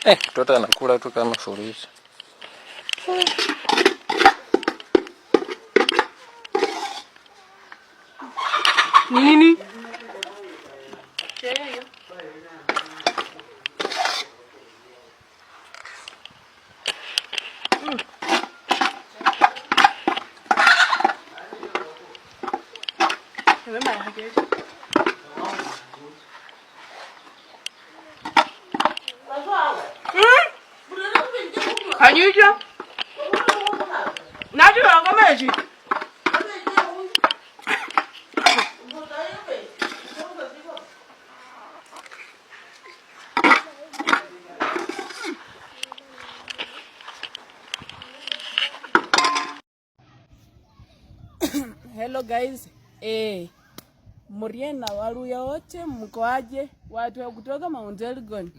Mtoto anakula tu kama furushi. Nini? Khanyisha. Nathi wangameji. Hello guys. Muriena waluya wote mko aje? Watu wa kutoka Mount Elgon.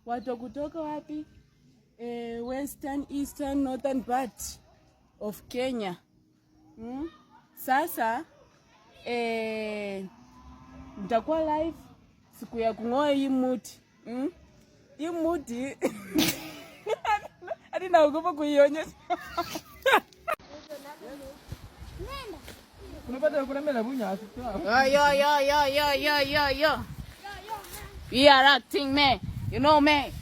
Watu wa kutoka wapi? Western, Eastern, Northern part of Kenya. Sasa nitakuwa live siku ya kungoa hii muti. Hii muti hadi naogopa kuionyesha. Yo. We are acting, man. You know me.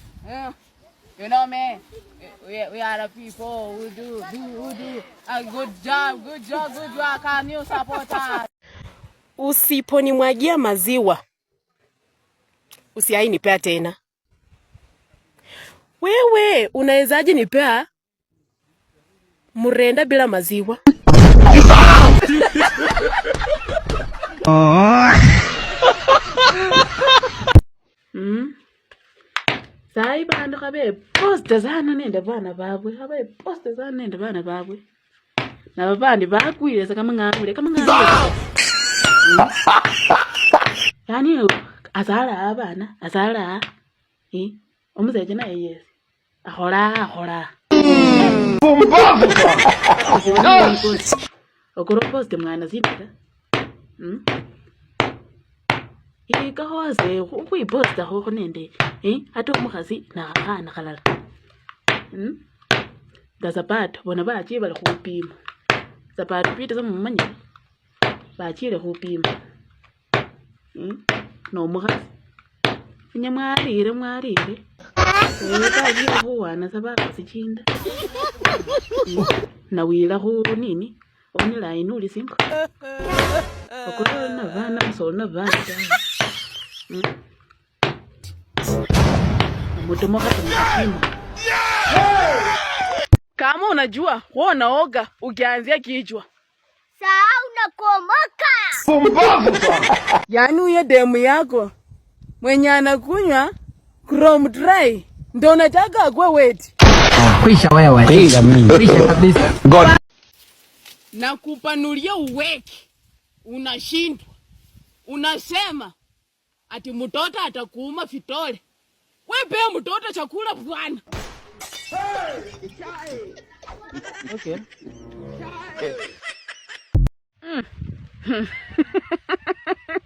You know me. We are the people who do a good job. Good work. Can you support us? Usiponimwagia maziwa usiai nipea tena. Wewe unawezaje nipea murenda bila maziwa? Sai bantu kabe poster zana nende bana babwe. Kabe poster zana nende bana babwe. Na babandi bakwireza kama ngangule. Yani azala abana, azala. Omuzeje na yes. Ahora. Bombavu. Okoro poster mwana zinda. Ikahoze ukuyiposta ho nende ate umukhazi na khana khalala ngasapato bona bachi bali khupima sapato pita samumanya bachile khupima no mukhazi nyamwalire bachi khuwana sabaka sichinda na wila khu nini online inuli singo okolo na vana so na vana kama unajua wewe unaoga ukianzia kichwa saa unakomoka. Yani uye demu yako mwenye anakunywa Chrome dry ndio unataka akwe wet. Kwisha wewe. Kwisha kabisa. God. Na kupanulia uweki unashindwa. Unasema ati mtoto atakuuma vitole. Wewe pea mtoto chakula bwana. Okay.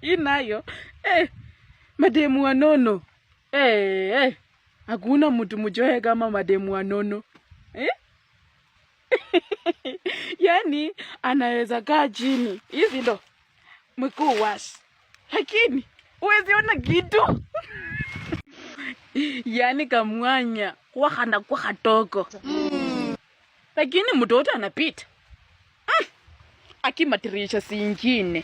Inayo. Mademu wanono. Hakuna mtu mjoe kama mademu wanono. Yani anaweza kaa chini. Hizi ndo mkuu wasi. Lakini uwezi ona kitu. Yani kamwanya kwa katoko. Lakini mtoto anapita. Akimatirisha singine.